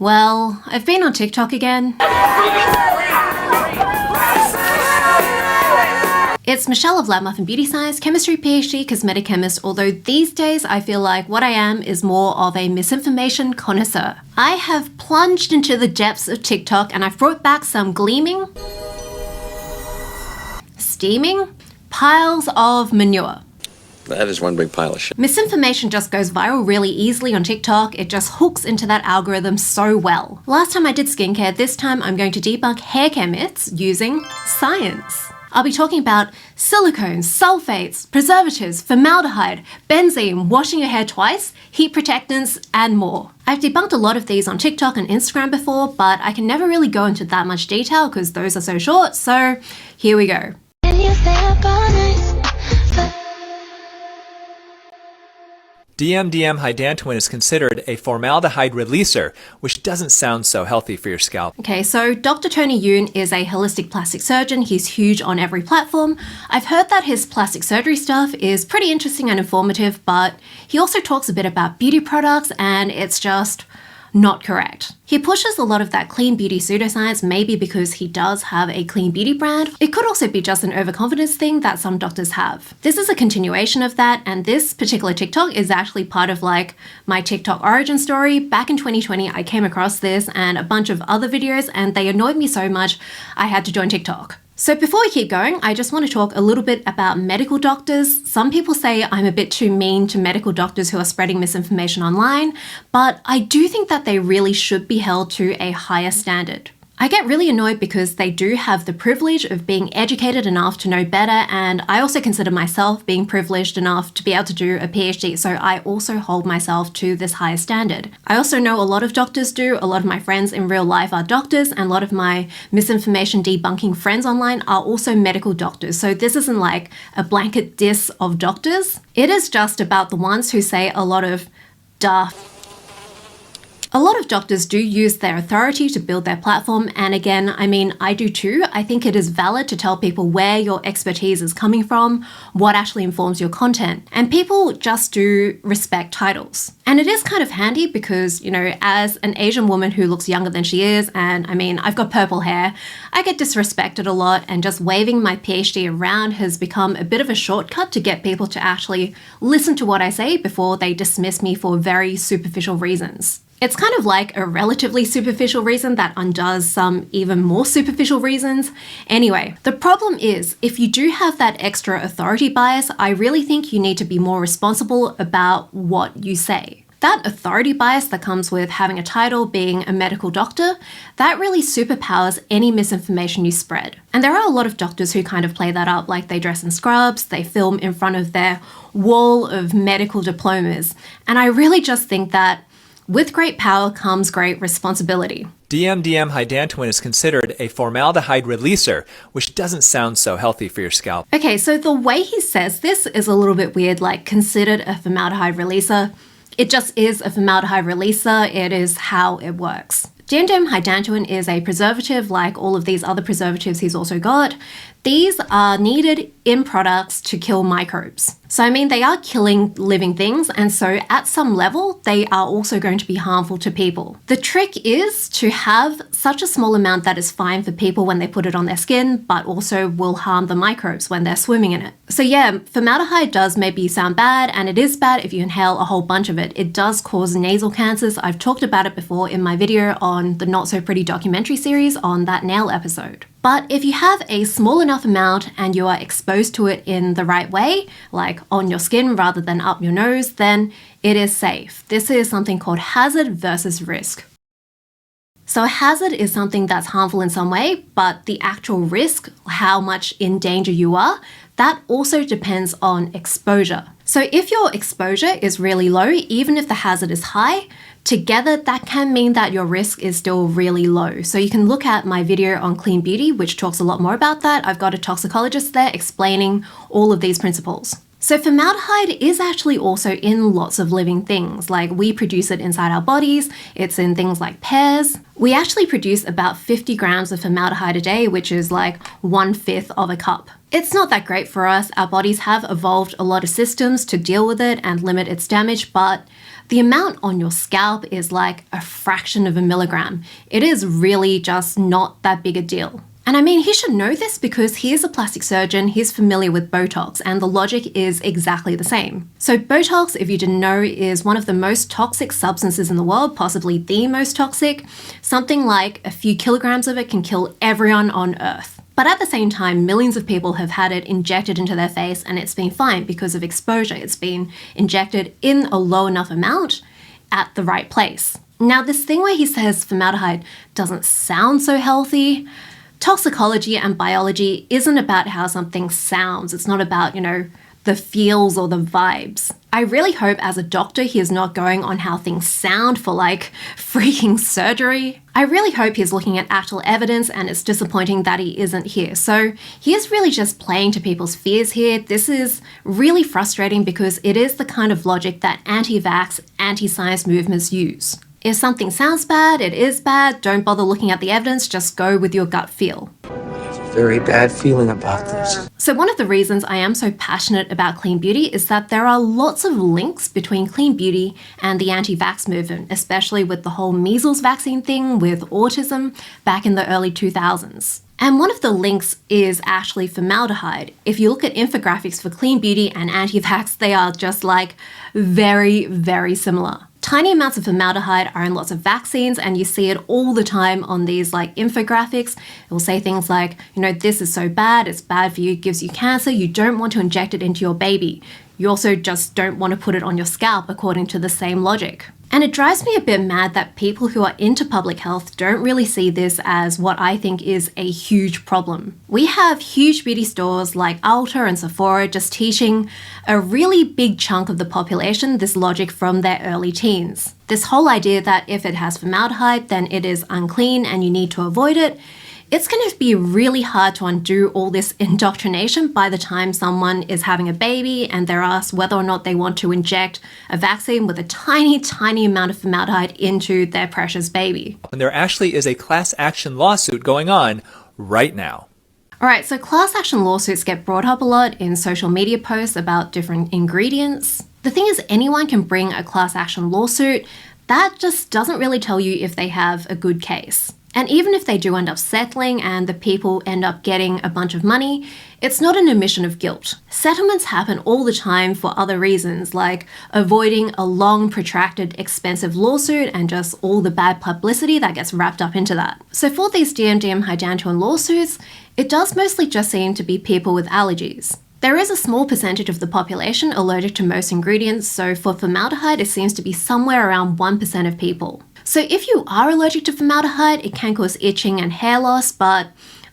Well, I've been on TikTok again. It's Michelle of Lab Muffin Beauty Science, Chemistry PhD, Cosmetic Chemist, although these days I feel like what I am is more of a misinformation connoisseur. I have plunged into the depths of TikTok and I've brought back some gleaming, steaming piles of manure. That is one big pile of shit. Misinformation just goes viral really easily on TikTok. It just hooks into that algorithm so well. Last time I did skincare, this time I'm going to debunk hair care myths using science. I'll be talking about silicones, sulfates, preservatives, formaldehyde, benzene, washing your hair twice, heat protectants, and more. I've debunked a lot of these on TikTok and Instagram before, but I can never really go into that much detail because those are so short, so here we go. DMDM hydantoin is considered a formaldehyde releaser, which doesn't sound so healthy for your scalp. Okay, so Dr. Youn is a holistic plastic surgeon. He's huge on every platform. I've heard that his plastic surgery stuff is pretty interesting and informative, but he also talks a bit about beauty products and it's just not correct. He pushes a lot of that clean beauty pseudoscience, maybe because he does have a clean beauty brand. It could also be just an overconfidence thing that some doctors have. This is a continuation of that, and this particular TikTok is actually part of like my TikTok origin story. Back in 2020, I came across this and a bunch of other videos, and they annoyed me so much I had to join TikTok. So before we keep going, I just want to talk a little bit about medical doctors. Some people say I'm a bit too mean to medical doctors who are spreading misinformation online, but I do think that they really should be held to a higher standard. I get really annoyed because they do have the privilege of being educated enough to know better, and I also consider myself being privileged enough to be able to do a PhD, so I also hold myself to this higher standard. I also know a lot of doctors do. A lot of my friends in real life are doctors, and a lot of my misinformation debunking friends online are also medical doctors, so this isn't like a blanket diss of doctors. It is just about the ones who say a lot of duh. A lot of doctors do use their authority to build their platform, and again, I mean, I do too. I think it is valid to tell people where your expertise is coming from, what actually informs your content, and people just do respect titles. And it is kind of handy because, you know, as an Asian woman who looks younger than she is, and I mean, I've got purple hair, I get disrespected a lot, and just waving my PhD around has become a bit of a shortcut to get people to actually listen to what I say before they dismiss me for very superficial reasons. It's kind of like a relatively superficial reason that undoes some even more superficial reasons. Anyway, the problem is if you do have that extra authority bias, I really think you need to be more responsible about what you say. That authority bias that comes with having a title, being a medical doctor, that really superpowers any misinformation you spread. And there are a lot of doctors who kind of play that up, like they dress in scrubs, they film in front of their wall of medical diplomas. And I really just think that with great power comes great responsibility. DMDM hydantoin is considered a formaldehyde releaser, which doesn't sound so healthy for your scalp. Okay, so the way he says this is a little bit weird, like considered a formaldehyde releaser. It just is a formaldehyde releaser. It is how it works. DMDM hydantoin is a preservative like all of these other preservatives he's also got. These are needed in products to kill microbes. So I mean, they are killing living things, and so at some level, they are also going to be harmful to people. The trick is to have such a small amount that is fine for people when they put it on their skin, but also will harm the microbes when they're swimming in it. So yeah, formaldehyde does maybe sound bad, and it is bad if you inhale a whole bunch of it. It does cause nasal cancers. I've talked about it before in my video on the Not So Pretty documentary series on that nail episode. But if you have a small enough amount and you are exposed to it in the right way, like on your skin rather than up your nose, then it is safe. This is something called hazard versus risk. So a hazard is something that's harmful in some way, but the actual risk, how much in danger you are, that also depends on exposure. So if your exposure is really low, even if the hazard is high, together that can mean that your risk is still really low. So you can look at my video on clean beauty, which talks a lot more about that. I've got a toxicologist there explaining all of these principles. So formaldehyde is actually also in lots of living things, like we produce it inside our bodies, it's in things like pears. We actually produce about 50 grams of formaldehyde a day, which is like 1/5 of a cup. It's not that great for us. Our bodies have evolved a lot of systems to deal with it and limit its damage, but The amount on your scalp is like a fraction of a milligram. It is really just not that big a deal. And I mean, he should know this because he is a plastic surgeon, he's familiar with Botox, and the logic is exactly the same. So Botox, if you didn't know, is one of the most toxic substances in the world, possibly the most toxic. Something like a few kilograms of it can kill everyone on Earth. But at the same time, millions of people have had it injected into their face and it's been fine because of exposure. It's been injected in a low enough amount at the right place. Now, this thing where he says formaldehyde doesn't sound so healthy, toxicology and biology isn't about how something sounds. It's not about, the feels or the vibes. I really hope as a doctor he is not going on how things sound for like freaking surgery. I really hope he's looking at actual evidence, and it's disappointing that he isn't here. So he is really just playing to people's fears here. This is really frustrating because it is the kind of logic that anti-vax, anti-science movements use. If something sounds bad, it is bad. Don't bother looking at the evidence, just go with your gut feel. Very bad feeling about this. So one of the reasons I am so passionate about clean beauty is that there are lots of links between clean beauty and the anti-vax movement, especially with the whole measles vaccine thing with autism back in the early 2000s. And one of the links is actually formaldehyde. If you look at infographics for clean beauty and anti-vax, they are just like very, very similar. Tiny amounts of formaldehyde are in lots of vaccines, and you see it all the time on these like infographics. It will say things like, this is so bad, it's bad for you, it gives you cancer, you don't want to inject it into your baby. You also just don't want to put it on your scalp according to the same logic. And it drives me a bit mad that people who are into public health don't really see this as what I think is a huge problem. We have huge beauty stores like Ulta and Sephora just teaching a really big chunk of the population this logic from their early teens. This whole idea that if it has formaldehyde, then it is unclean and you need to avoid it. It's going to be really hard to undo all this indoctrination by the time someone is having a baby and they're asked whether or not they want to inject a vaccine with a tiny, tiny amount of formaldehyde into their precious baby. And there actually is a class action lawsuit going on right now. Alright, so class action lawsuits get brought up a lot in social media posts about different ingredients. The thing is, anyone can bring a class action lawsuit. That just doesn't really tell you if they have a good case. And even if they do end up settling and the people end up getting a bunch of money, it's not an admission of guilt. Settlements happen all the time for other reasons, like avoiding a long, protracted, expensive lawsuit and just all the bad publicity that gets wrapped up into that. So for these DMDM hydantoin lawsuits, it does mostly just seem to be people with allergies. There is a small percentage of the population allergic to most ingredients, so for formaldehyde, it seems to be somewhere around 1% of people. So if you are allergic to formaldehyde, it can cause itching and hair loss, but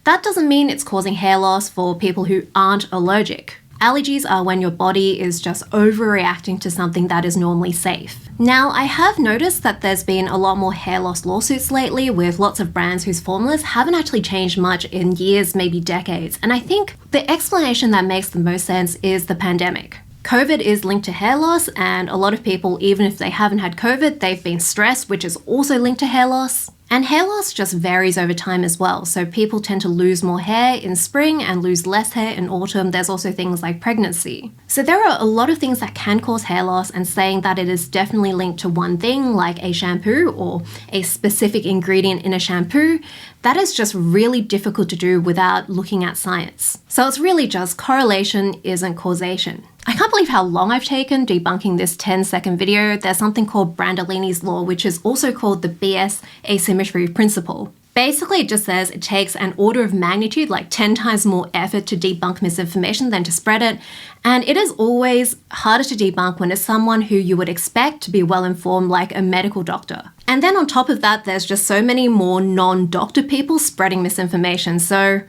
that doesn't mean it's causing hair loss for people who aren't allergic. Allergies are when your body is just overreacting to something that is normally safe. Now, I have noticed that there's been a lot more hair loss lawsuits lately with lots of brands whose formulas haven't actually changed much in years, maybe decades. And I think the explanation that makes the most sense is the pandemic. COVID is linked to hair loss, and a lot of people, even if they haven't had COVID, they've been stressed, which is also linked to hair loss. And hair loss just varies over time as well, so people tend to lose more hair in spring and lose less hair in autumn. There's also things like pregnancy. So there are a lot of things that can cause hair loss, and saying that it is definitely linked to one thing, like a shampoo or a specific ingredient in a shampoo, that is just really difficult to do without looking at science. So it's really just correlation isn't causation. I can't believe how long I've taken debunking this 10-second video. There's something called Brandolini's law, which is also called the BS asymmetry principle. Basically, it just says it takes an order of magnitude, like 10 times more effort to debunk misinformation than to spread it. And it is always harder to debunk when it's someone who you would expect to be well informed, like a medical doctor. And then on top of that, there's just so many more non-doctor people spreading misinformation. So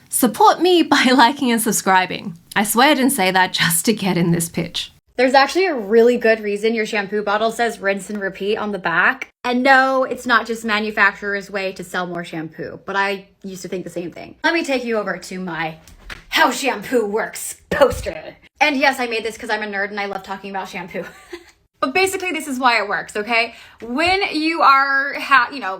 support me by liking and subscribing. I swear I didn't say that just to get in this pitch. There's actually a really good reason your shampoo bottle says rinse and repeat on the back. And no, it's not just manufacturer's way to sell more shampoo, but I used to think the same thing. Let me take you over to my How Shampoo Works poster. And yes, I made this because I'm a nerd and I love talking about shampoo. But basically, this is why it works, okay? When you are,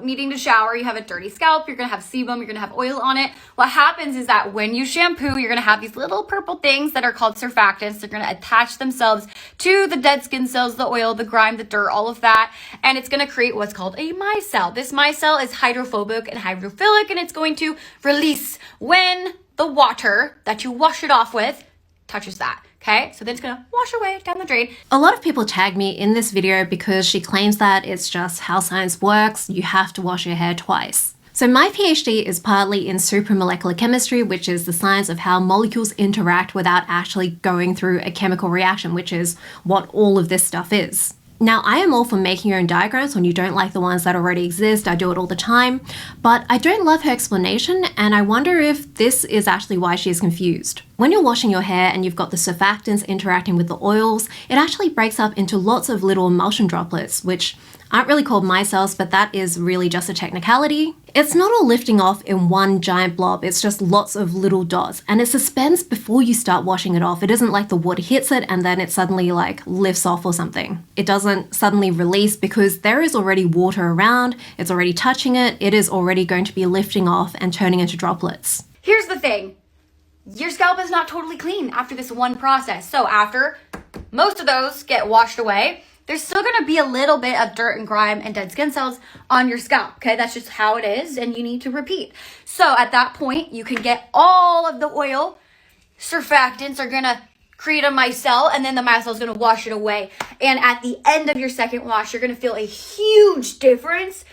needing to shower, you have a dirty scalp, you're gonna have sebum, you're gonna have oil on it. What happens is that when you shampoo, you're gonna have these little purple things that are called surfactants. They're gonna attach themselves to the dead skin cells, the oil, the grime, the dirt, all of that. And it's gonna create what's called a micelle. This micelle is hydrophobic and hydrophilic, and it's going to release when the water that you wash it off with touches that. Okay, so then it's gonna wash away down the drain. A lot of people tag me in this video because she claims that it's just how science works. You have to wash your hair twice. So my PhD is partly in supramolecular chemistry, which is the science of how molecules interact without actually going through a chemical reaction, which is what all of this stuff is. Now, I am all for making your own diagrams when you don't like the ones that already exist. I do it all the time, but I don't love her explanation, and I wonder if this is actually why she is confused. When you're washing your hair and you've got the surfactants interacting with the oils, it actually breaks up into lots of little emulsion droplets, which aren't really called micelles, but that is really just a technicality. It's not all lifting off in one giant blob, it's just lots of little dots, and it suspends before you start washing it off. It isn't like the water hits it and then it suddenly lifts off or something. It doesn't suddenly release because there is already water around, it's already touching it, it is already going to be lifting off and turning into droplets. Here's the thing. Your scalp is not totally clean after this one process. So after most of those get washed away, there's still gonna be a little bit of dirt and grime and dead skin cells on your scalp, okay? That's just how it is, and you need to repeat. So at that point, you can get all of the oil, surfactants are gonna create a micelle, and then the micelle is gonna wash it away. And at the end of your second wash, you're gonna feel a huge difference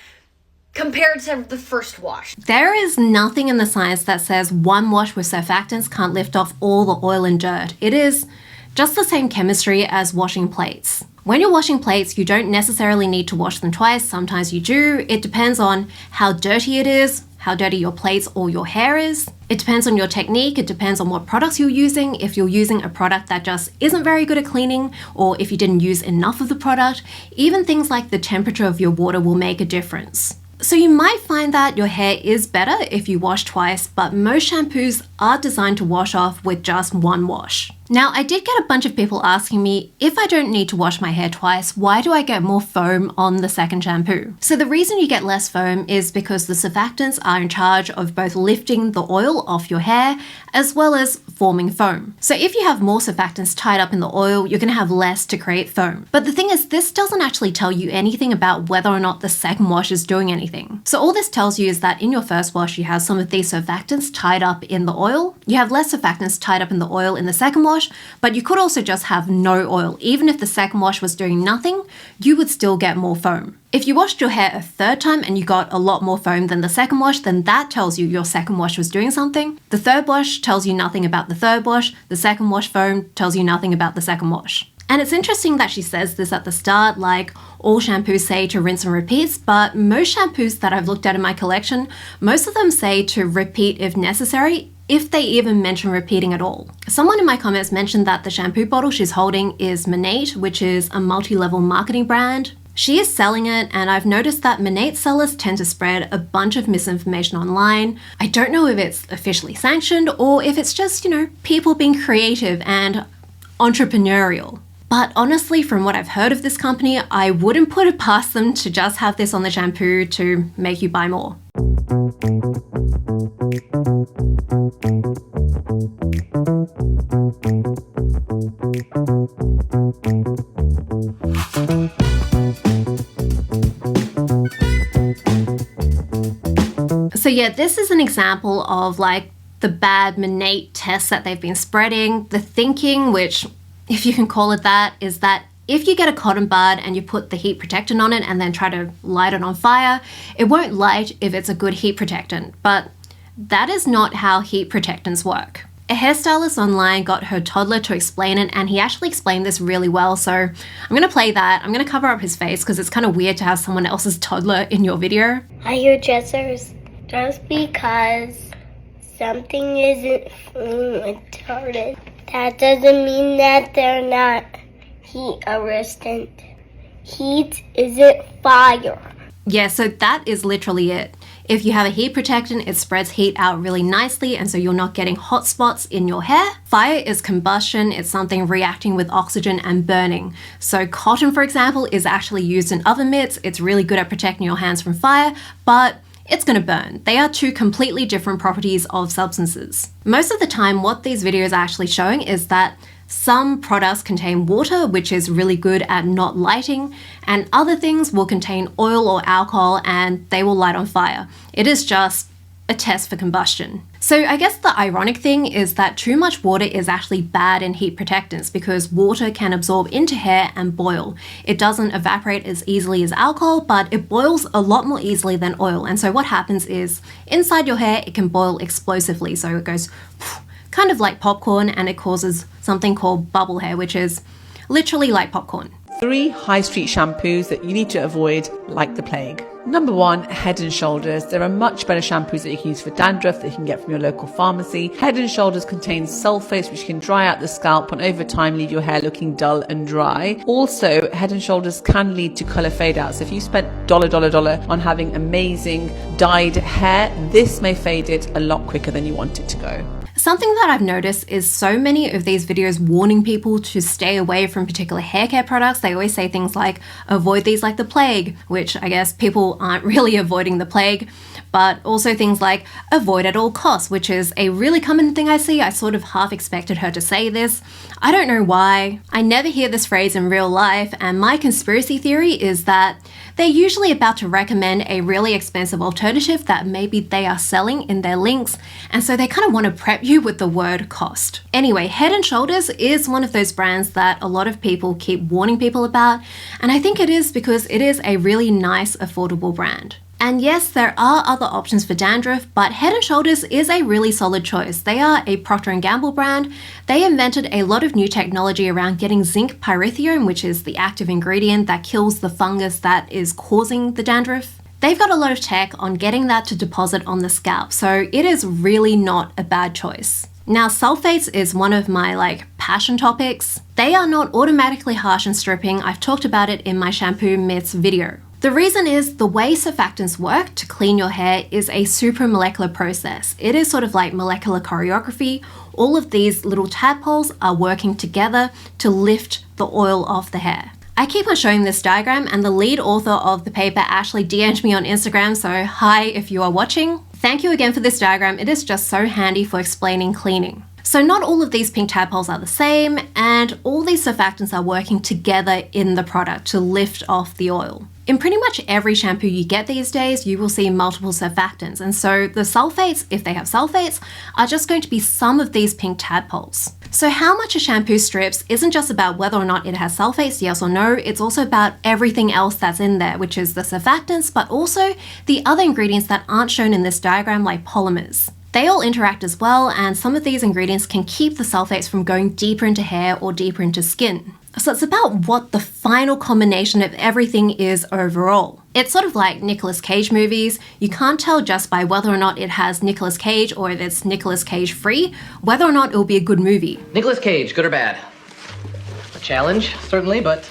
compared to the first wash. There is nothing in the science that says one wash with surfactants can't lift off all the oil and dirt. It is just the same chemistry as washing plates. When you're washing plates, you don't necessarily need to wash them twice. Sometimes you do. It depends on how dirty it is, how dirty your plates or your hair is. It depends on your technique. It depends on what products you're using. If you're using a product that just isn't very good at cleaning, or if you didn't use enough of the product, even things like the temperature of your water will make a difference. So you might find that your hair is better if you wash twice, but most shampoos are designed to wash off with just one wash. Now, I did get a bunch of people asking me, if I don't need to wash my hair twice, why do I get more foam on the second shampoo? So the reason you get less foam is because the surfactants are in charge of both lifting the oil off your hair as well as forming foam. So if you have more surfactants tied up in the oil, you're gonna have less to create foam. But the thing is, this doesn't actually tell you anything about whether or not the second wash is doing anything. So all this tells you is that in your first wash, you have some of these surfactants tied up in the oil. You have less surfactants tied up in the oil in the second wash, but you could also just have no oil. Even if the second wash was doing nothing, you would still get more foam. If you washed your hair a third time and you got a lot more foam than the second wash, then that tells you your second wash was doing something. The third wash tells you nothing about the third wash. The second wash foam tells you nothing about the second wash. And it's interesting that she says this at the start, like all shampoos say to rinse and repeat, but most shampoos that I've looked at in my collection, most of them say to repeat if necessary, if they even mention repeating at all. Someone in my comments mentioned that the shampoo bottle she's holding is Monate, which is a multi-level marketing brand. She is selling it, and I've noticed that Monate sellers tend to spread a bunch of misinformation online. I don't know if it's officially sanctioned or if it's just, people being creative and entrepreneurial. But honestly, from what I've heard of this company, I wouldn't put it past them to just have this on the shampoo to make you buy more. So yeah, this is an example of the bad Monate tests that they've been spreading. The thinking, which if you can call it that, is that if you get a cotton bud and you put the heat protectant on it and then try to light it on fire, it won't light if it's a good heat protectant. But that is not how heat protectants work. A hairstylist online got her toddler to explain it, and he actually explained this really well. So I'm going to play that. I'm going to cover up his face because it's kind of weird to have someone else's toddler in your video. Hi, hairdressers. Just because something isn't retarded, that doesn't mean that they're not heat resistant. Heat isn't fire. Yeah, so that is literally it. If you have a heat protectant, it spreads heat out really nicely, and so you're not getting hot spots in your hair. Fire is combustion. It's something reacting with oxygen and burning. So cotton, for example, is actually used in oven mitts. It's really good at protecting your hands from fire, but it's going to burn. They are two completely different properties of substances. Most of the time, what these videos are actually showing is that some products contain water, which is really good at not lighting, and other things will contain oil or alcohol and they will light on fire. It is just a test for combustion. So I guess the ironic thing is that too much water is actually bad in heat protectants because water can absorb into hair and boil. It doesn't evaporate as easily as alcohol, but it boils a lot more easily than oil. And so what happens is inside your hair, it can boil explosively. So it goes kind of like popcorn, and it causes something called bubble hair, which is literally like popcorn. 3 high street shampoos that you need to avoid like the plague. Number 1, Head & Shoulders. There are much better shampoos that you can use for dandruff that you can get from your local pharmacy. Head & Shoulders contains sulfates which can dry out the scalp and over time leave your hair looking dull and dry. Also, Head & Shoulders can lead to colour fade out. So if you spent $, on having amazing dyed hair, this may fade it a lot quicker than you want it to go. Something that I've noticed is so many of these videos warning people to stay away from particular hair care products. They always say things like, avoid these like the plague, which I guess people aren't really avoiding the plague, but also things like avoid at all costs, which is a really common thing I see. I sort of half expected her to say this. I don't know why. I never hear this phrase in real life, and my conspiracy theory is that they're usually about to recommend a really expensive alternative that maybe they are selling in their links, and so they kind of want to prep you with the word cost. Anyway, Head & Shoulders is one of those brands that a lot of people keep warning people about, and I think it is because it is a really nice, affordable brand. And yes, there are other options for dandruff, but Head & Shoulders is a really solid choice. They are a Procter & Gamble brand. They invented a lot of new technology around getting zinc pyrithione, which is the active ingredient that kills the fungus that is causing the dandruff. They've got a lot of tech on getting that to deposit on the scalp, so it is really not a bad choice. Now, sulfates is one of my passion topics. They are not automatically harsh and stripping. I've talked about it in my shampoo myths video. The reason is the way surfactants work to clean your hair is a supramolecular process. It is sort of like molecular choreography. All of these little tadpoles are working together to lift the oil off the hair. I keep on showing this diagram, and the lead author of the paper actually DM'd me on Instagram, so hi if you are watching. Thank you again for this diagram. It is just so handy for explaining cleaning. So not all of these pink tadpoles are the same, and all these surfactants are working together in the product to lift off the oil. In pretty much every shampoo you get these days, you will see multiple surfactants, and so the sulfates, if they have sulfates, are just going to be some of these pink tadpoles. So how much a shampoo strips isn't just about whether or not it has sulfates, yes or no, it's also about everything else that's in there, which is the surfactants, but also the other ingredients that aren't shown in this diagram, like polymers. They all interact as well, and some of these ingredients can keep the sulfates from going deeper into hair or deeper into skin. So it's about what the final combination of everything is overall. It's sort of like Nicolas Cage movies. You can't tell just by whether or not it has Nicolas Cage or if it's Nicolas Cage free, whether or not it'll be a good movie. Nicolas Cage, good or bad? A challenge, certainly, but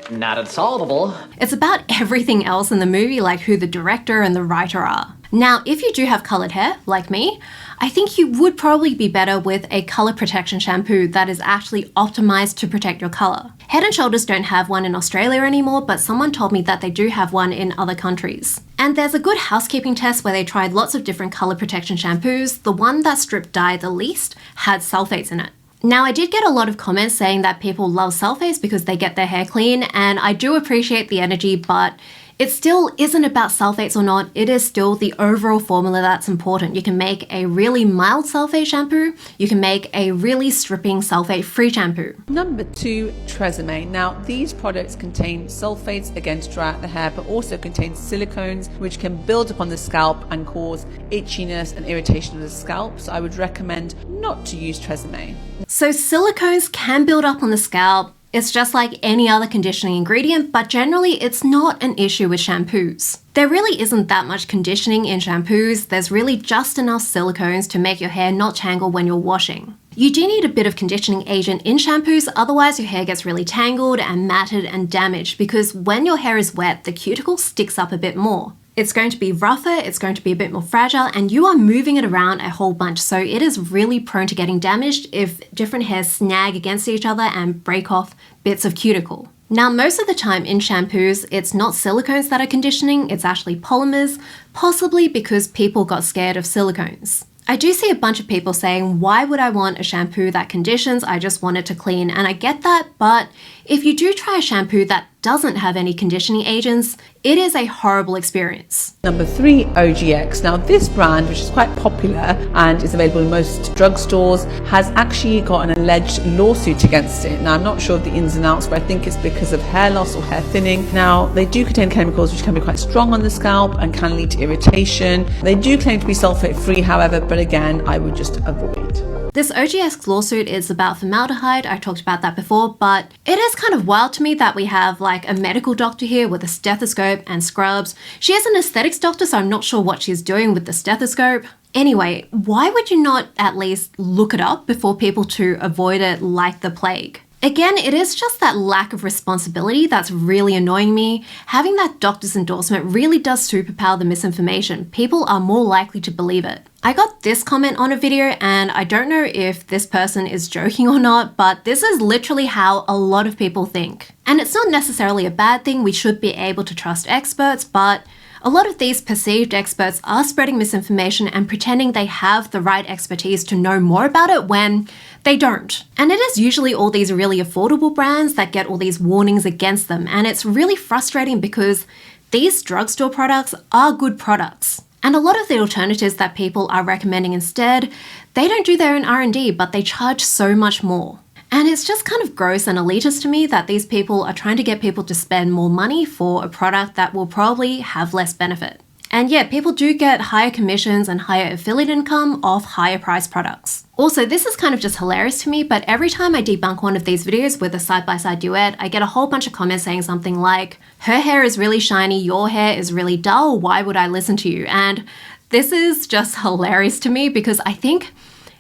not unsolvable. It's about everything else in the movie, like who the director and the writer are. Now, if you do have colored hair, like me, I think you would probably be better with a color protection shampoo that is actually optimized to protect your color. Head & Shoulders don't have one in Australia anymore, but someone told me that they do have one in other countries. And there's a good housekeeping test where they tried lots of different color protection shampoos. The one that stripped dye the least had sulfates in it. Now, I did get a lot of comments saying that people love sulfates because they get their hair clean, and I do appreciate the energy, but it still isn't about sulfates or not. It is still the overall formula that's important. You can make a really mild sulfate shampoo. You can make a really stripping sulfate-free shampoo. Number 2, Tresemme. Now, these products contain sulfates again to dry out the hair, but also contain silicones which can build upon the scalp and cause itchiness and irritation of the scalp. So I would recommend not to use Tresemme. So silicones can build up on the scalp. It's just like any other conditioning ingredient, but generally it's not an issue with shampoos. There really isn't that much conditioning in shampoos. There's really just enough silicones to make your hair not tangle when you're washing. You do need a bit of conditioning agent in shampoos, otherwise your hair gets really tangled and matted and damaged, because when your hair is wet, the cuticle sticks up a bit more. It's going to be rougher, it's going to be a bit more fragile, and you are moving it around a whole bunch. So it is really prone to getting damaged if different hairs snag against each other and break off bits of cuticle. Now, most of the time in shampoos, it's not silicones that are conditioning, it's actually polymers, possibly because people got scared of silicones. I do see a bunch of people saying, why would I want a shampoo that conditions? I just want it to clean. And I get that, but if you do try a shampoo that doesn't have any conditioning agents, it is a horrible experience. Number 3, OGX. Now this brand, which is quite popular and is available in most drugstores, has actually got an alleged lawsuit against it. Now I'm not sure of the ins and outs, but I think it's because of hair loss or hair thinning. Now they do contain chemicals which can be quite strong on the scalp and can lead to irritation. They do claim to be sulfate free, however, but again, I would just avoid. This OGX lawsuit is about formaldehyde. I talked about that before, but it is kind of wild to me that we have like a medical doctor here with a stethoscope and scrubs. She is an aesthetics doctor, so I'm not sure what she's doing with the stethoscope. Anyway, why would you not at least look it up before people to avoid it like the plague? Again, it is just that lack of responsibility that's really annoying me. Having that doctor's endorsement really does superpower the misinformation. People are more likely to believe it. I got this comment on a video, and I don't know if this person is joking or not, but this is literally how a lot of people think. And it's not necessarily a bad thing, we should be able to trust experts, but a lot of these perceived experts are spreading misinformation and pretending they have the right expertise to know more about it when they don't. And it is usually all these really affordable brands that get all these warnings against them, and it's really frustrating because these drugstore products are good products. And a lot of the alternatives that people are recommending instead, they don't do their own R&D, but they charge so much more. And it's just kind of gross and elitist to me that these people are trying to get people to spend more money for a product that will probably have less benefit. And yeah, people do get higher commissions and higher affiliate income off higher priced products. Also, this is kind of just hilarious to me, but every time I debunk one of these videos with a side-by-side duet, I get a whole bunch of comments saying something like, her hair is really shiny, your hair is really dull, why would I listen to you? And this is just hilarious to me because I think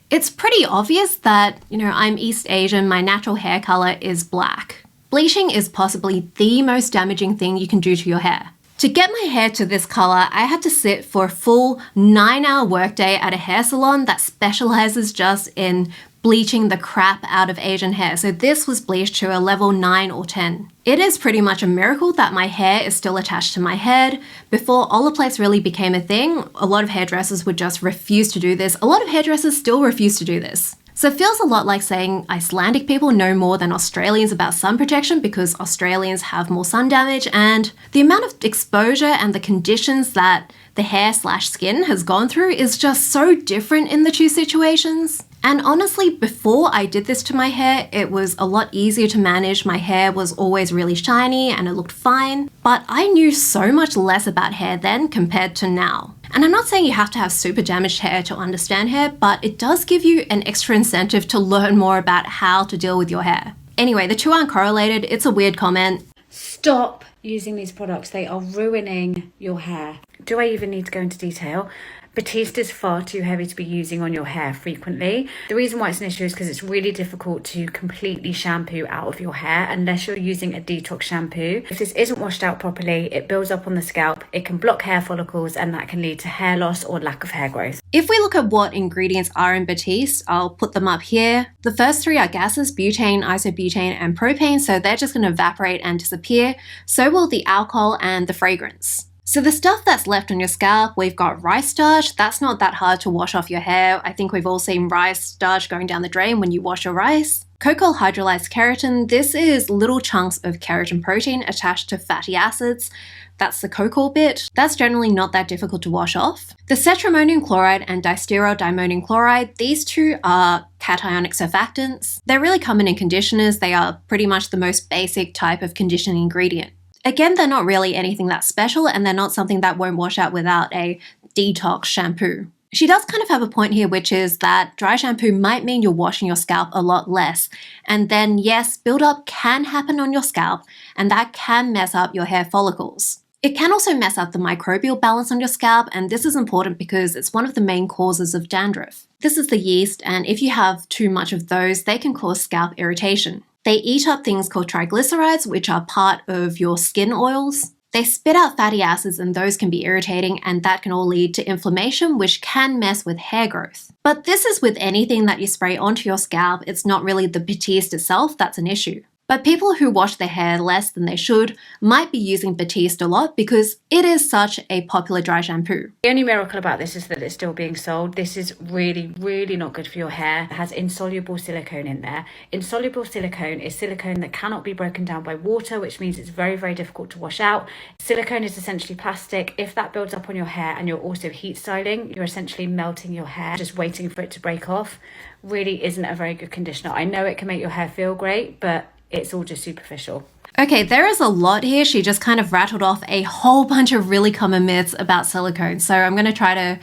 it's pretty obvious that, I'm East Asian, my natural hair color is black. Bleaching is possibly the most damaging thing you can do to your hair. To get my hair to this color, I had to sit for a full 9-hour workday at a hair salon that specializes just in bleaching the crap out of Asian hair. So this was bleached to a level 9 or 10. It is pretty much a miracle that my hair is still attached to my head. Before Olaplex really became a thing, a lot of hairdressers would just refuse to do this. A lot of hairdressers still refuse to do this. So it feels a lot like saying Icelandic people know more than Australians about sun protection because Australians have more sun damage, and the amount of exposure and the conditions that the hair/skin has gone through is just so different in the two situations. And honestly, before I did this to my hair, it was a lot easier to manage. My hair was always really shiny and it looked fine, but I knew so much less about hair then compared to now. And I'm not saying you have to have super damaged hair to understand hair, but it does give you an extra incentive to learn more about how to deal with your hair. Anyway, the two aren't correlated. It's a weird comment. Stop using these products. They are ruining your hair. Do I even need to go into detail? Batiste is far too heavy to be using on your hair frequently. The reason why it's an issue is because it's really difficult to completely shampoo out of your hair unless you're using a detox shampoo. If this isn't washed out properly, it builds up on the scalp, it can block hair follicles, and that can lead to hair loss or lack of hair growth. If we look at what ingredients are in Batiste, I'll put them up here. The first three are gases, butane, isobutane, and propane, so they're just going to evaporate and disappear. So will the alcohol and the fragrance. So the stuff that's left on your scalp, we've got rice starch. That's not that hard to wash off your hair. I think we've all seen rice starch going down the drain when you wash your rice. Cocoa hydrolyzed keratin. This is little chunks of keratin protein attached to fatty acids. That's the cocoa bit. That's generally not that difficult to wash off. The cetrimonium chloride and distereodimonium chloride, these two are cationic surfactants. They're really common in conditioners. They are pretty much the most basic type of conditioning ingredient. Again, they're not really anything that special, and they're not something that won't wash out without a detox shampoo. She does kind of have a point here, which is that dry shampoo might mean you're washing your scalp a lot less. And then yes, buildup can happen on your scalp, and that can mess up your hair follicles. It can also mess up the microbial balance on your scalp, and this is important because it's one of the main causes of dandruff. This is the yeast, and if you have too much of those, they can cause scalp irritation. They eat up things called triglycerides, which are part of your skin oils. They spit out fatty acids and those can be irritating, and that can all lead to inflammation, which can mess with hair growth. But this is with anything that you spray onto your scalp. It's not really the Batiste itself that's an issue. But people who wash their hair less than they should might be using Batiste a lot because it is such a popular dry shampoo. The only miracle about this is that it's still being sold. This is really, really not good for your hair. It has insoluble silicone in there. Insoluble silicone is silicone that cannot be broken down by water, which means it's very, very difficult to wash out. Silicone is essentially plastic. If that builds up on your hair and you're also heat styling, you're essentially melting your hair, just waiting for it to break off. Really isn't a very good conditioner. I know it can make your hair feel great, but it's all just superficial. Okay, there is a lot here. She just kind of rattled off a whole bunch of really common myths about silicone. So I'm going to try to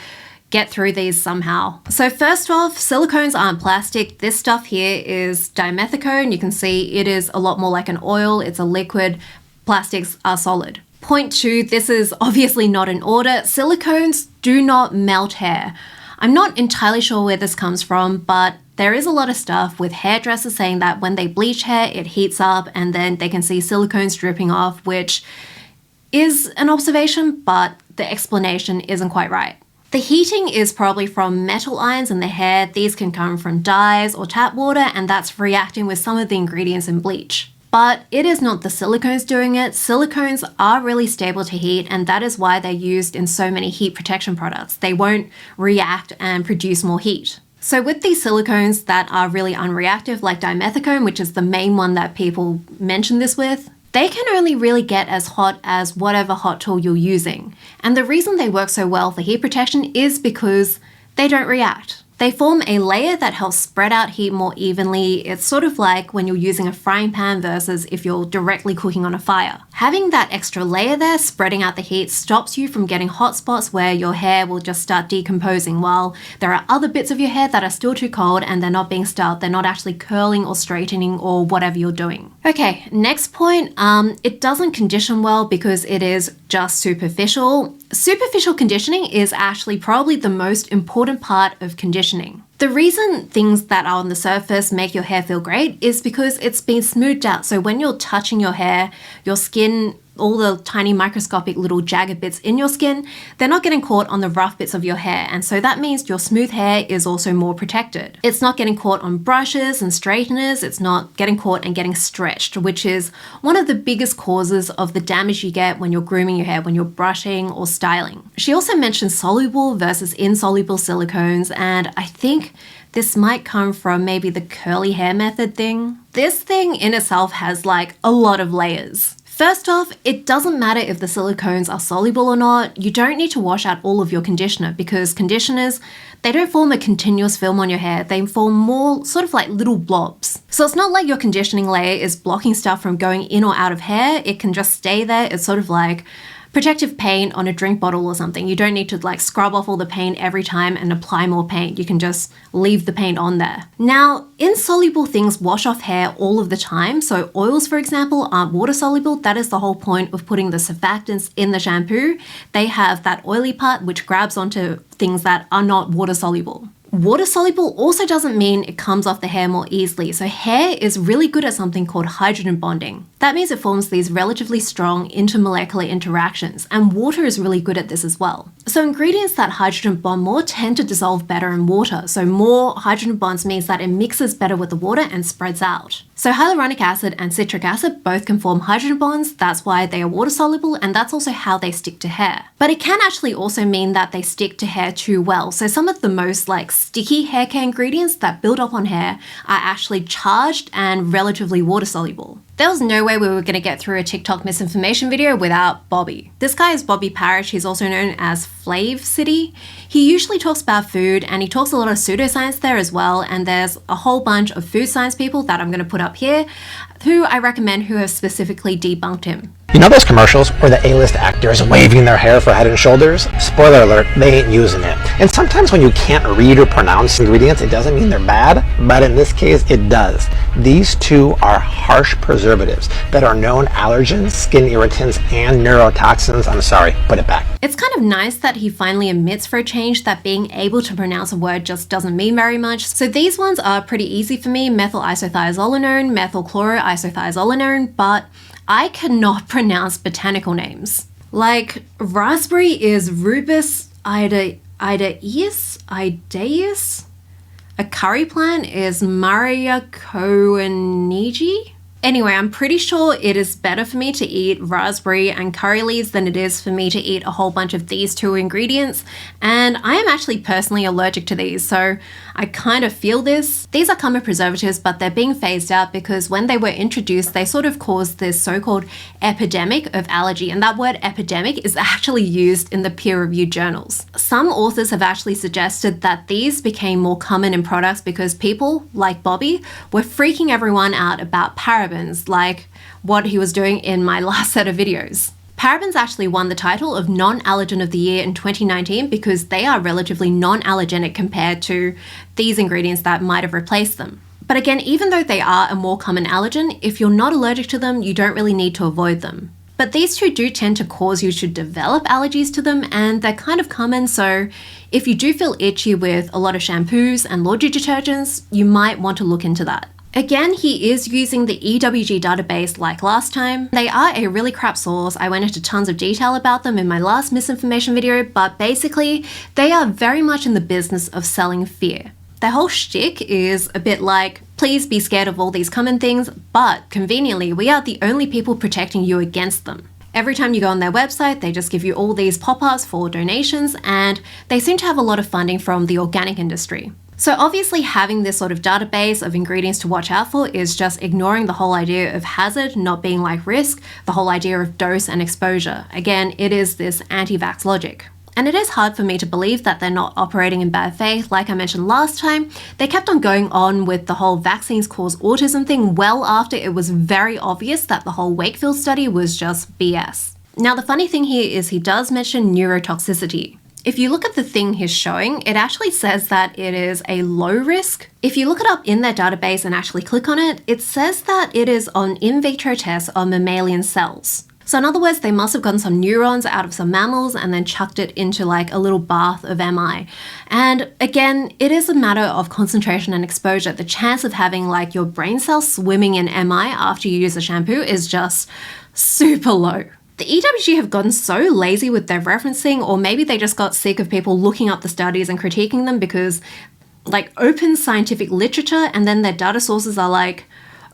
get through these somehow. So first off, silicones aren't plastic. This stuff here is dimethicone. You can see it is a lot more like an oil. It's a liquid. Plastics are solid. Point 2, this is obviously not in order. Silicones do not melt hair. I'm not entirely sure where this comes from, but there is a lot of stuff with hairdressers saying that when they bleach hair, it heats up and then they can see silicones dripping off, which is an observation, but the explanation isn't quite right. The heating is probably from metal ions in the hair. These can come from dyes or tap water, and that's reacting with some of the ingredients in bleach. But it is not the silicones doing it. Silicones are really stable to heat, and that is why they're used in so many heat protection products. They won't react and produce more heat. So with these silicones that are really unreactive, like dimethicone, which is the main one that people mention this with, they can only really get as hot as whatever hot tool you're using. And the reason they work so well for heat protection is because they don't react. They form a layer that helps spread out heat more evenly. It's sort of like when you're using a frying pan versus if you're directly cooking on a fire. Having that extra layer there spreading out the heat stops you from getting hot spots where your hair will just start decomposing, while there are other bits of your hair that are still too cold and they're not being styled. They're not actually curling or straightening or whatever you're doing. Okay, next point, it doesn't condition well because it is just superficial. Superficial conditioning is actually probably the most important part of conditioning. The reason things that are on the surface make your hair feel great is because it's been smoothed out. So when you're touching your hair, your skin, all the tiny microscopic little jagged bits in your skin, they're not getting caught on the rough bits of your hair. And so that means your smooth hair is also more protected. It's not getting caught on brushes and straighteners. It's not getting caught and getting stretched, which is one of the biggest causes of the damage you get when you're grooming your hair, when you're brushing or styling. She also mentioned soluble versus insoluble silicones, and I think this might come from maybe the curly hair method thing. This thing in itself has like a lot of layers. First off, it doesn't matter if the silicones are soluble or not. You don't need to wash out all of your conditioner because conditioners, they don't form a continuous film on your hair. They form more sort of like little blobs. So it's not like your conditioning layer is blocking stuff from going in or out of hair. It can just stay there. It's sort of like protective paint on a drink bottle or something. You don't need to like scrub off all the paint every time and apply more paint. You can just leave the paint on there. Now, insoluble things wash off hair all of the time. So oils, for example, aren't water soluble. That is the whole point of putting the surfactants in the shampoo. They have that oily part which grabs onto things that are not water soluble. Water soluble also doesn't mean it comes off the hair more easily. So hair is really good at something called hydrogen bonding. That means it forms these relatively strong intermolecular interactions, and water is really good at this as well. So ingredients that hydrogen bond more tend to dissolve better in water. So more hydrogen bonds means that it mixes better with the water and spreads out. So hyaluronic acid and citric acid both can form hydrogen bonds. That's why they are water soluble, and that's also how they stick to hair. But it can actually also mean that they stick to hair too well. So some of the most like sticky hair care ingredients that build up on hair are actually charged and relatively water soluble. There was no way we were going to get through a TikTok misinformation video without Bobby. This guy is Bobby Parrish. He's also known as Flav City. He usually talks about food, and he talks a lot of pseudoscience there as well. And there's a whole bunch of food science people that I'm going to put up here who I recommend who have specifically debunked him. You know those commercials where the A-list actors waving their hair for Head and Shoulders? Spoiler alert, they ain't using it. And sometimes when you can't read or pronounce ingredients, it doesn't mean they're bad, but in this case, it does. These two are harsh preservatives that are known allergens, skin irritants, and neurotoxins. I'm sorry, put it back. It's kind of nice that he finally admits for a change that being able to pronounce a word just doesn't mean very much. So these ones are pretty easy for me: methyl isothiazolinone, methyl chloroisothiazolinone, but I cannot pronounce botanical names. Like, raspberry is Rubus idaeus. A curry plant is Maria Koenigi. Anyway, I'm pretty sure it is better for me to eat raspberry and curry leaves than it is for me to eat a whole bunch of these two ingredients, and I am actually personally allergic to these, so I kind of feel this. These are common preservatives, but they're being phased out because when they were introduced, they sort of caused this so-called epidemic of allergy, and that word epidemic is actually used in the peer-reviewed journals. Some authors have actually suggested that these became more common in products because people, like Bobby, were freaking everyone out about parabens, like what he was doing in my last set of videos. Parabens actually won the title of Non-Allergen of the Year in 2019 because they are relatively non-allergenic compared to these ingredients that might have replaced them. But again, even though they are a more common allergen, if you're not allergic to them, you don't really need to avoid them. But these two do tend to cause you to develop allergies to them, and they're kind of common, so if you do feel itchy with a lot of shampoos and laundry detergents, you might want to look into that. Again, he is using the EWG database like last time. They are a really crap source. I went into tons of detail about them in my last misinformation video, but basically, they are very much in the business of selling fear. Their whole shtick is a bit like, please be scared of all these common things, but conveniently, we are the only people protecting you against them. Every time you go on their website, they just give you all these pop-ups for donations, and they seem to have a lot of funding from the organic industry. So obviously having this sort of database of ingredients to watch out for is just ignoring the whole idea of hazard not being like risk, the whole idea of dose and exposure. Again, it is this anti-vax logic. And it is hard for me to believe that they're not operating in bad faith. Like I mentioned last time, they kept on going on with the whole vaccines cause autism thing well after it was very obvious that the whole Wakefield study was just BS. Now the funny thing here is he does mention neurotoxicity. If you look at the thing he's showing, it actually says that it is a low risk. If you look it up in their database and actually click on it, it says that it is on in vitro tests on mammalian cells. So in other words, they must have gotten some neurons out of some mammals and then chucked it into like a little bath of MI. And again, it is a matter of concentration and exposure. The chance of having like your brain cells swimming in MI after you use a shampoo is just super low. The EWG have gotten so lazy with their referencing, or maybe they just got sick of people looking up the studies and critiquing them because like open scientific literature and then their data sources are like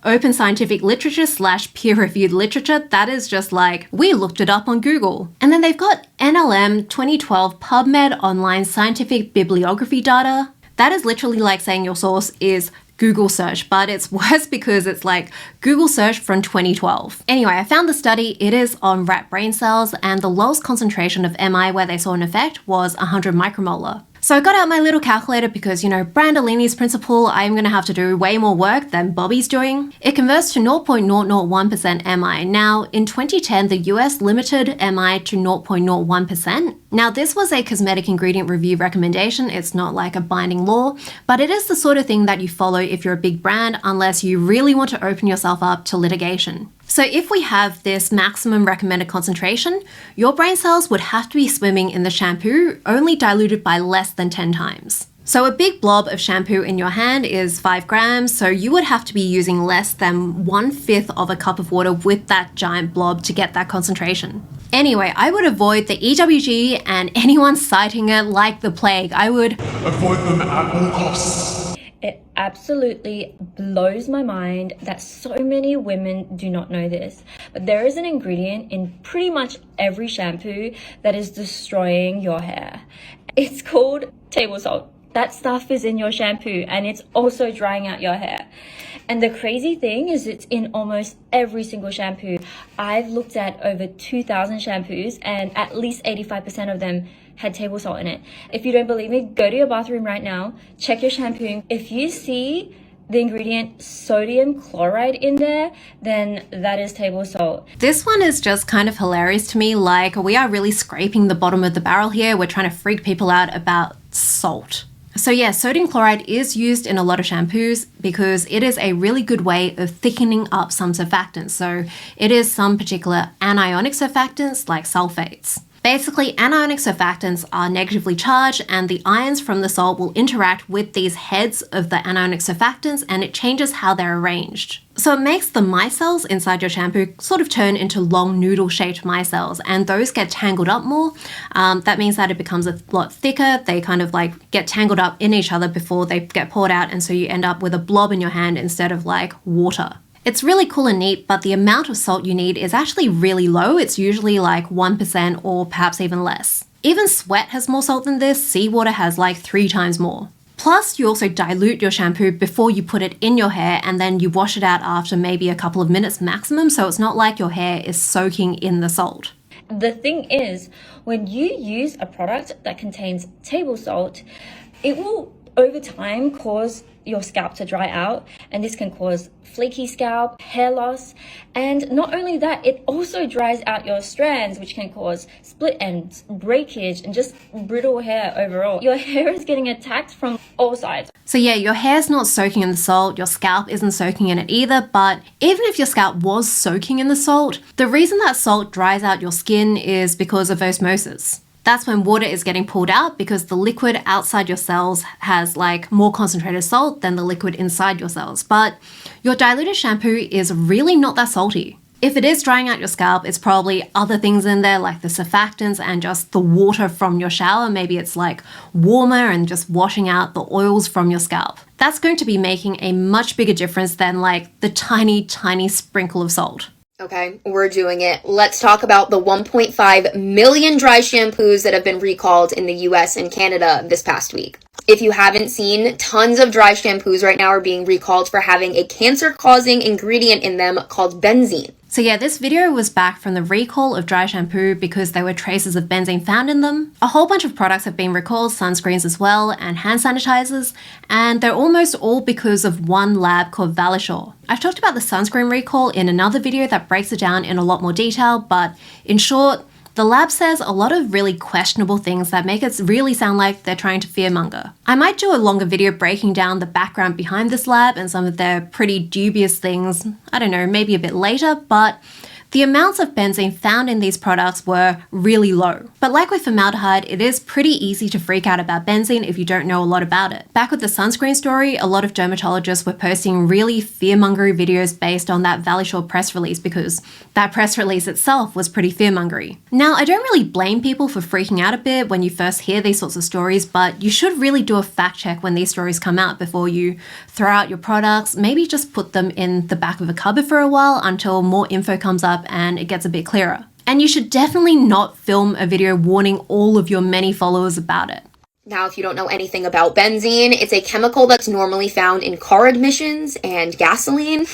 open scientific literature / peer-reviewed literature. That is just like, we looked it up on Google. And then they've got NLM 2012 PubMed online scientific bibliography data. That is literally like saying your source is Google search, but it's worse because it's like Google search from 2012. Anyway, I found the study. It is on rat brain cells, and the lowest concentration of MI where they saw an effect was 100 micromolar. So I got out my little calculator because, you know, Brandolini's principle, I'm going to have to do way more work than Bobby's doing. It converts to 0.001% MI. Now, in 2010, the US limited MI to 0.01%. Now, this was a cosmetic ingredient review recommendation. It's not like a binding law, but it is the sort of thing that you follow if you're a big brand, unless you really want to open yourself up to litigation. So if we have this maximum recommended concentration, your brain cells would have to be swimming in the shampoo, only diluted by less than 10 times. So a big blob of shampoo in your hand is 5 grams, so you would have to be using less than 1/5 of a cup of water with that giant blob to get that concentration. Anyway, I would avoid the EWG and anyone citing it like the plague. I would avoid them at all costs. It absolutely blows my mind that so many women do not know this, but there is an ingredient in pretty much every shampoo that is destroying your hair. It's called table salt. That stuff is in your shampoo and it's also drying out your hair. And the crazy thing is it's in almost every single shampoo. I've looked at over 2,000 shampoos and at least 85% of them had table salt in it. If you don't believe me, go to your bathroom right now, check your shampoo. If you see the ingredient sodium chloride in there, then that is table salt. This one is just kind of hilarious to me. Like, we are really scraping the bottom of the barrel here. We're trying to freak people out about salt. So yeah, sodium chloride is used in a lot of shampoos because it is a really good way of thickening up some surfactants. So it is some particular anionic surfactants like sulfates. Basically, anionic surfactants are negatively charged, and the ions from the salt will interact with these heads of the anionic surfactants, and it changes how they're arranged. So it makes the micelles inside your shampoo sort of turn into long noodle-shaped micelles, and those get tangled up more. That means that it becomes a lot thicker. They kind of like get tangled up in each other before they get poured out, and so you end up with a blob in your hand instead of like water. It's really cool and neat, but the amount of salt you need is actually really low. It's usually like 1% or perhaps even less. Even sweat has more salt than this. Seawater has like 3 times more. Plus, you also dilute your shampoo before you put it in your hair, and then you wash it out after maybe a couple of minutes maximum, so it's not like your hair is soaking in the salt. The thing is, when you use a product that contains table salt, it will over time cause your scalp to dry out, and this can cause flaky scalp, hair loss, and not only that, it also dries out your strands, which can cause split ends, breakage, and just brittle hair overall. Your hair is getting attacked from all sides. So yeah, your hair's not soaking in the salt, your scalp isn't soaking in it either, but even if your scalp was soaking in the salt, the reason that salt dries out your skin is because of osmosis. That's when water is getting pulled out because the liquid outside your cells has like more concentrated salt than the liquid inside your cells. But your diluted shampoo is really not that salty. If it is drying out your scalp, it's probably other things in there like the surfactants and just the water from your shower. Maybe it's like warmer and just washing out the oils from your scalp. That's going to be making a much bigger difference than like the tiny, tiny sprinkle of salt. Okay, we're doing it. Let's talk about the 1.5 million dry shampoos that have been recalled in the US and Canada this past week. If you haven't seen, tons of dry shampoos right now are being recalled for having a cancer-causing ingredient in them called benzene. So yeah, this video was back from the recall of dry shampoo because there were traces of benzene found in them. A whole bunch of products have been recalled, sunscreens as well, and hand sanitizers, and they're almost all because of one lab called Valisure. I've talked about the sunscreen recall in another video that breaks it down in a lot more detail, but in short, the lab says a lot of really questionable things that make it really sound like they're trying to fearmonger. I might do a longer video breaking down the background behind this lab and some of their pretty dubious things, I don't know, maybe a bit later, but the amounts of benzene found in these products were really low. But like with formaldehyde, it is pretty easy to freak out about benzene if you don't know a lot about it. Back with the sunscreen story, a lot of dermatologists were posting really fearmongery videos based on that Valisure press release because that press release itself was pretty fearmongery. Now, I don't really blame people for freaking out a bit when you first hear these sorts of stories, but you should really do a fact check when these stories come out before you throw out your products. Maybe just put them in the back of a cupboard for a while until more info comes up and it gets a bit clearer. And you should definitely not film a video warning all of your many followers about it. Now, if you don't know anything about benzene, it's a chemical that's normally found in car ignitions and gasoline.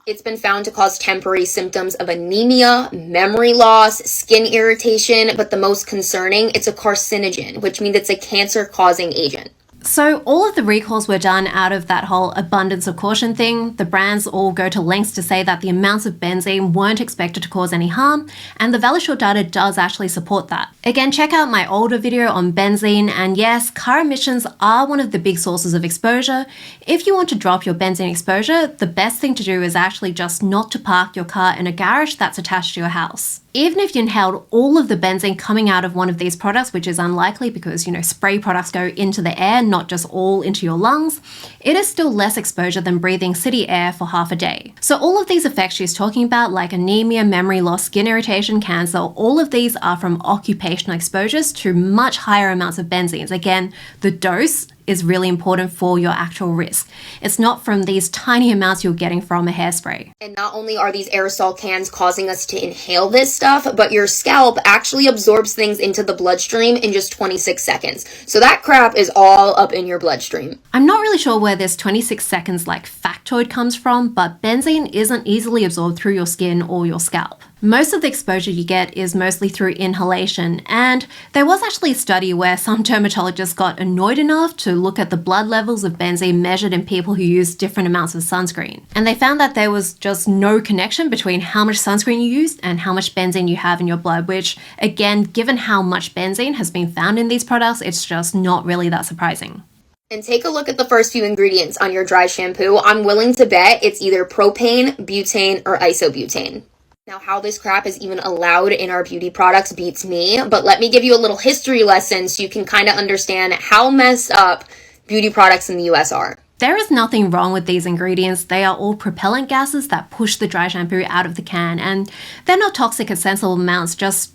It's been found to cause temporary symptoms of anemia, memory loss, skin irritation, but the most concerning, it's a carcinogen, which means it's a cancer-causing agent. So all of the recalls were done out of that whole abundance of caution thing. The brands all go to lengths to say that the amounts of benzene weren't expected to cause any harm, and the Valisure data does actually support that. Again, check out my older video on benzene, and yes, car emissions are one of the big sources of exposure. If you want to drop your benzene exposure, the best thing to do is actually just not to park your car in a garage that's attached to your house. Even if you inhaled all of the benzene coming out of one of these products, which is unlikely because, spray products go into the air, not just all into your lungs, it is still less exposure than breathing city air for half a day. So all of these effects she's talking about, like anemia, memory loss, skin irritation, cancer, all of these are from occupational exposures to much higher amounts of benzenes. Again, the dose is really important for your actual risk. It's not from these tiny amounts you're getting from a hairspray. And not only are these aerosol cans causing us to inhale this stuff, but your scalp actually absorbs things into the bloodstream in just 26 seconds. So that crap is all up in your bloodstream. I'm not really sure where this 26 seconds factoid comes from, but benzene isn't easily absorbed through your skin or your scalp. Most of the exposure you get is mostly through inhalation, and there was actually a study where some dermatologists got annoyed enough to look at the blood levels of benzene measured in people who use different amounts of sunscreen. And they found that there was just no connection between how much sunscreen you used and how much benzene you have in your blood, which, again, given how much benzene has been found in these products, it's just not really that surprising. And take a look at the first few ingredients on your dry shampoo. I'm willing to bet it's either propane, butane, or isobutane. Now, how this crap is even allowed in our beauty products beats me, but let me give you a little history lesson so you can kind of understand how messed up beauty products in the US are. There is nothing wrong with these ingredients. They are all propellant gases that push the dry shampoo out of the can, and they're not toxic at sensible amounts. Just,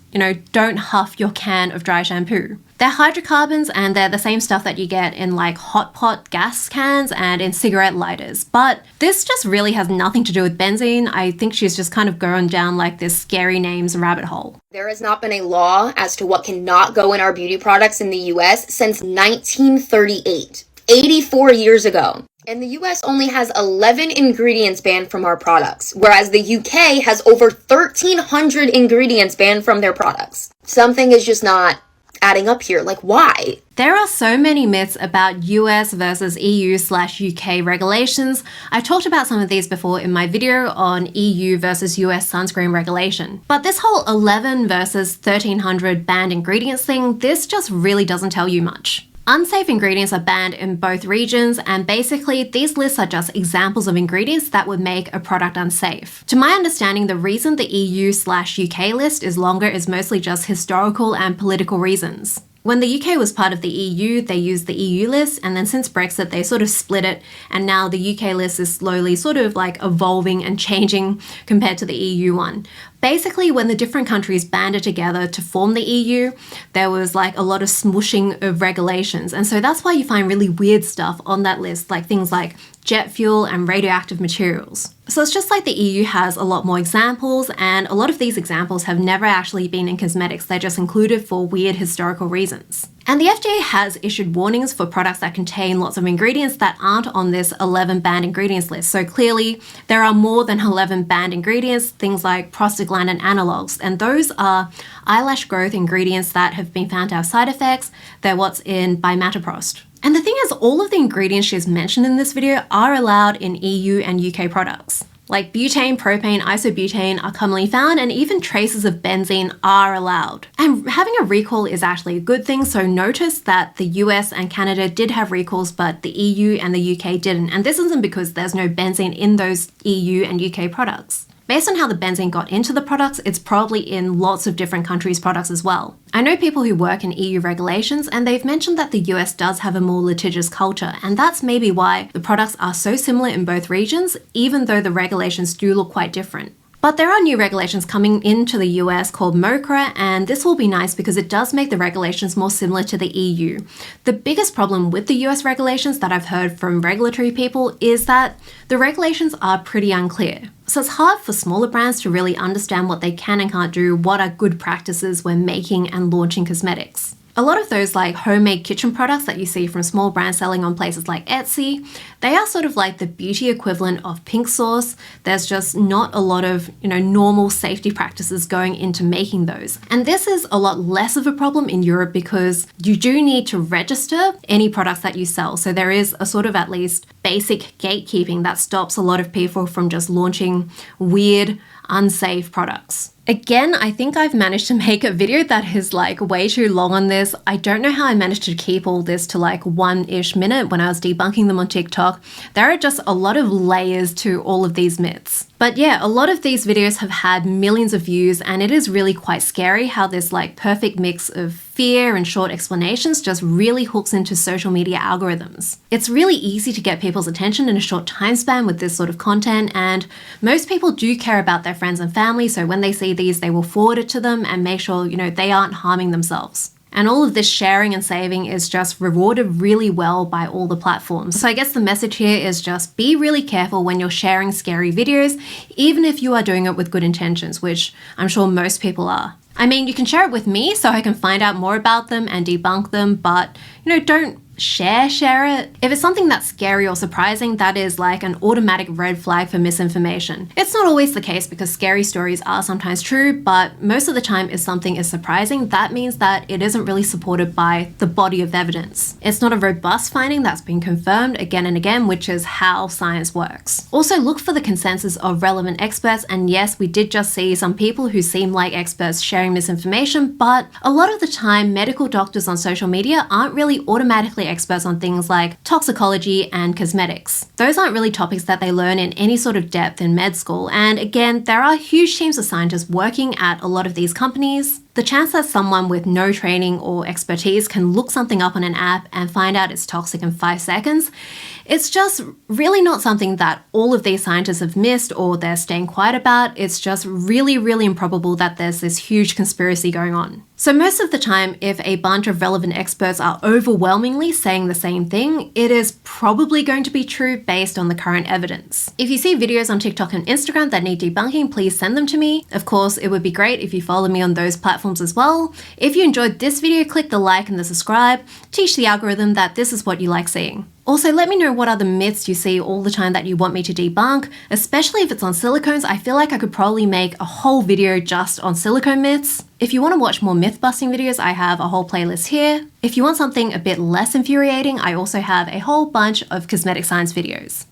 don't huff your can of dry shampoo. They're hydrocarbons, and they're the same stuff that you get in like hot pot gas cans and in cigarette lighters. But this just really has nothing to do with benzene. I think she's just kind of going down like this scary names rabbit hole. There has not been a law as to what cannot go in our beauty products in the US since 1938. 84 years ago. And the US only has 11 ingredients banned from our products, whereas the UK has over 1,300 ingredients banned from their products. Something is just not adding up here. Like, why? There are so many myths about US versus EU/UK regulations. I've talked about some of these before in my video on EU versus US sunscreen regulation. But this whole 11 versus 1,300 banned ingredients thing, this just really doesn't tell you much. Unsafe ingredients are banned in both regions, and basically these lists are just examples of ingredients that would make a product unsafe. To my understanding, the reason the EU/UK list is longer is mostly just historical and political reasons. When the UK was part of the EU, they used the EU list, and then since Brexit, they sort of split it, and now the UK list is slowly sort of like evolving and changing compared to the EU one. Basically, when the different countries banded together to form the EU, there was like a lot of smushing of regulations, and so that's why you find really weird stuff on that list, like things like jet fuel and radioactive materials. So it's just like the EU has a lot more examples, and a lot of these examples have never actually been in cosmetics. They're just included for weird historical reasons. And the FDA has issued warnings for products that contain lots of ingredients that aren't on this 11 banned ingredients list. So clearly there are more than 11 banned ingredients, things like prostaglandin analogs, and those are eyelash growth ingredients that have been found to have side effects. They're what's in bimatoprost. And the thing is, all of the ingredients she's mentioned in this video are allowed in EU and UK products. Like butane, propane, isobutane are commonly found, and even traces of benzene are allowed. And having a recall is actually a good thing, so notice that the US and Canada did have recalls, but the EU and the UK didn't. And this isn't because there's no benzene in those EU and UK products. Based on how the benzene got into the products, it's probably in lots of different countries' products as well. I know people who work in EU regulations, and they've mentioned that the US does have a more litigious culture, and that's maybe why the products are so similar in both regions, even though the regulations do look quite different. But there are new regulations coming into the US called MOCRA, and this will be nice because it does make the regulations more similar to the EU. The biggest problem with the US regulations that I've heard from regulatory people is that the regulations are pretty unclear. So it's hard for smaller brands to really understand what they can and can't do, what are good practices when making and launching cosmetics. A lot of those like homemade kitchen products that you see from small brands selling on places like Etsy, they are sort of like the beauty equivalent of pink sauce. There's just not a lot of, normal safety practices going into making those. And this is a lot less of a problem in Europe because you do need to register any products that you sell. So there is a sort of at least basic gatekeeping that stops a lot of people from just launching weird, unsafe products. Again, I think I've managed to make a video that is like way too long on this. I don't know how I managed to keep all this to like 1-ish minute when I was debunking them on TikTok. There are just a lot of layers to all of these myths. But yeah, a lot of these videos have had millions of views, and it is really quite scary how this like perfect mix of fear and short explanations just really hooks into social media algorithms. It's really easy to get people's attention in a short time span with this sort of content, and most people do care about their friends and family, so when they see these, they will forward it to them and make sure, they aren't harming themselves. And all of this sharing and saving is just rewarded really well by all the platforms. So I guess the message here is just be really careful when you're sharing scary videos, even if you are doing it with good intentions, which I'm sure most people are. I mean, you can share it with me so I can find out more about them and debunk them, but, don't share it. If it's something that's scary or surprising, that is like an automatic red flag for misinformation. It's not always the case because scary stories are sometimes true, but most of the time if something is surprising, that means that it isn't really supported by the body of evidence. It's not a robust finding that's been confirmed again and again, which is how science works. Also, look for the consensus of relevant experts, and yes, we did just see some people who seem like experts sharing misinformation, but a lot of the time medical doctors on social media aren't really automatically basically experts on things like toxicology and cosmetics. Those aren't really topics that they learn in any sort of depth in med school, and again, there are huge teams of scientists working at a lot of these companies. The chance that someone with no training or expertise can look something up on an app and find out it's toxic in 5 seconds, it's just really not something that all of these scientists have missed or they're staying quiet about. It's just really, really improbable that there's this huge conspiracy going on. So most of the time, if a bunch of relevant experts are overwhelmingly saying the same thing, it is probably going to be true based on the current evidence. If you see videos on TikTok and Instagram that need debunking, please send them to me. Of course, it would be great if you follow me on those platforms as well. If you enjoyed this video, click the like and the subscribe. Teach the algorithm that this is what you like seeing. Also, let me know what other myths you see all the time that you want me to debunk, especially if it's on silicones. I feel like I could probably make a whole video just on silicone myths. If you want to watch more myth-busting videos, I have a whole playlist here. If you want something a bit less infuriating, I also have a whole bunch of cosmetic science videos.